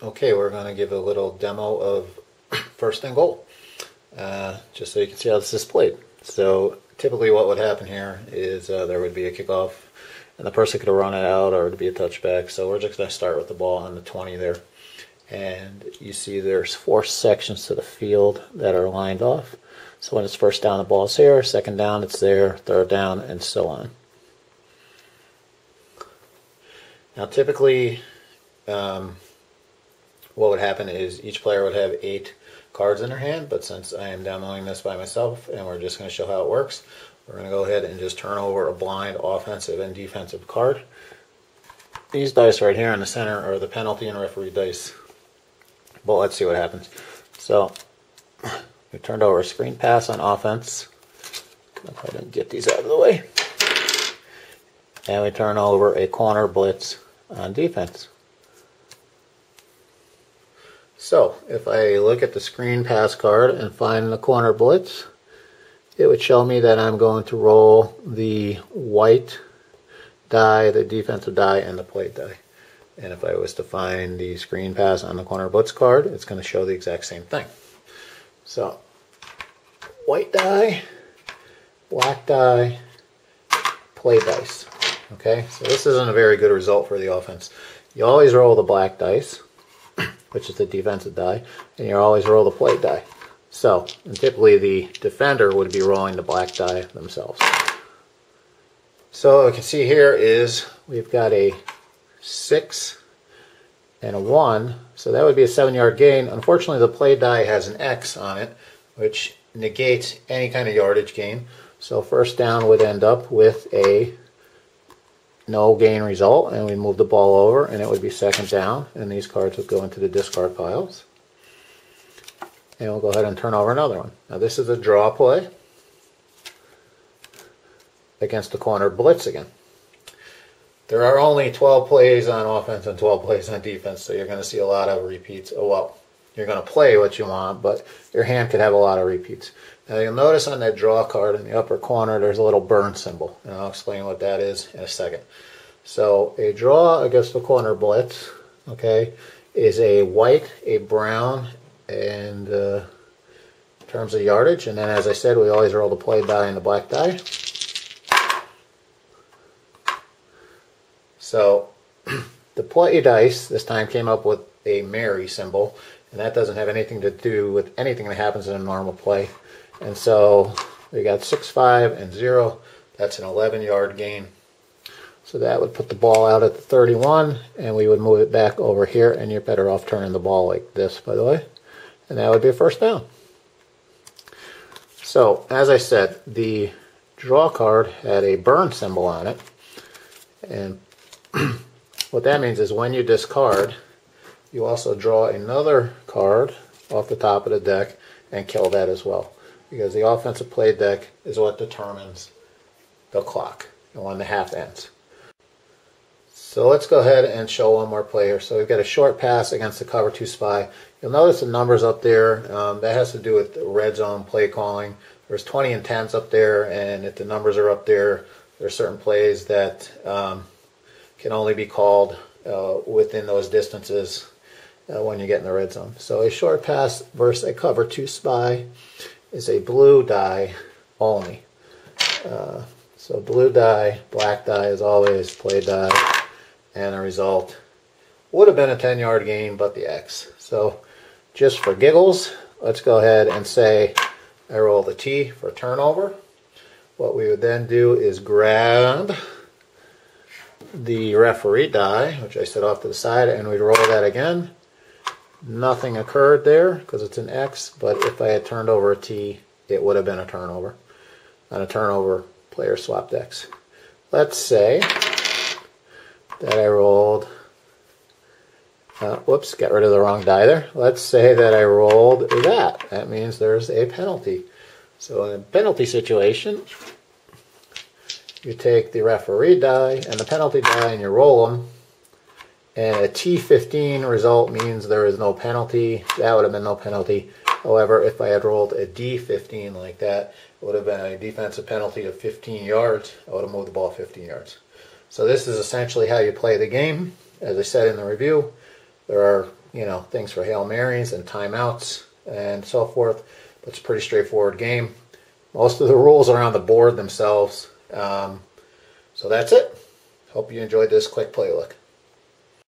Okay, we're going to give a little demo of first and goal, just so you can see how this is played. So typically what would happen here is there would be a kickoff, and the person could have run it out, or it'd be a touchback. So we're just going to start with the ball on the 20 there. And you see there's 4 sections to the field that are lined off. So when it's first down, the ball's here, second down, it's there, third down, and so on. Now typically, what would happen is each player would have 8 cards in their hand, but since I am demoing this by myself and we're just going to show how it works, we're going to go ahead and just turn over a blind offensive and defensive card. These dice right here in the center are the penalty and referee dice. But let's see what happens. So we turned over a screen pass on offense. Go ahead and get these out of the way. And we turn over a corner blitz on defense. So if I look at the screen pass card and find the corner blitz, it would show me that I'm going to roll the white die, the defensive die, and the plate die. And if I was to find the screen pass on the corner blitz card, it's going to show the exact same thing. So white die, black die, play dice. Okay, so this isn't a very good result for the offense. You always roll the black dice, which is the defensive die, and you always roll the plate die. So, and typically the defender would be rolling the black die themselves. So what we can see here is we've got a 6 and a 1, so that would be a 7-yard gain. Unfortunately, the play die has an X on it, which negates any kind of yardage gain. So first down would end up with a no gain result, and we move the ball over, and it would be second down, and these cards would go into the discard piles. And we'll go ahead and turn over another one. Now this is a draw play against the corner blitz again. There are only 12 plays on offense and 12 plays on defense, so you're going to see a lot of repeats. Oh, well, you're going to play what you want, but your hand could have a lot of repeats. Now you'll notice on that draw card in the upper corner there's a little burn symbol, and I'll explain what that is in a second. So a draw against the corner blitz, okay, is a white, a brown, and in terms of yardage, and then as I said, we always roll the play die and the black die. So the play dice this time came up with a Mary symbol, and that doesn't have anything to do with anything that happens in a normal play. And so we got 6, 5, and 0. That's an 11-yard gain. So that would put the ball out at the 31, and we would move it back over here, and you're better off turning the ball like this, by the way. And that would be a first down. So, as I said, the draw card had a burn symbol on it. And what that means is when you discard, you also draw another card off the top of the deck and kill that as well. Because the offensive play deck is what determines the clock and when the half ends. So let's go ahead and show one more play here. So we've got a short pass against the cover 2 spy. You'll notice the numbers up there. That has to do with the red zone play calling. There's 20 and 10s up there, and if the numbers are up there, there are certain plays that can only be called within those distances when you get in the red zone. So a short pass versus a cover 2 spy is a blue die only. So blue die, black die is always play die, and the result would have been a 10-yard gain but the X. So just for giggles, let's go ahead and say I roll the T for turnover. What we would then do is grab the referee die, which I set off to the side, and we'd roll that again. Nothing occurred there because it's an X, but if I had turned over a T, it would have been a turnover. On a turnover, player swapped X. Let's say that I rolled, whoops, got rid of the wrong die there. Let's say that I rolled that. That means there's a penalty. So in a penalty situation, you take the referee die and the penalty die and you roll them. And a T15 result means there is no penalty. That would have been no penalty. However, if I had rolled a D15 like that, it would have been a defensive penalty of 15 yards. I would have moved the ball 15 yards. So this is essentially how you play the game. As I said in the review, there are you know, things for Hail Marys and timeouts and so forth. But it's a pretty straightforward game. Most of the rules are on the board themselves. So that's it. Hope you enjoyed this quick play look.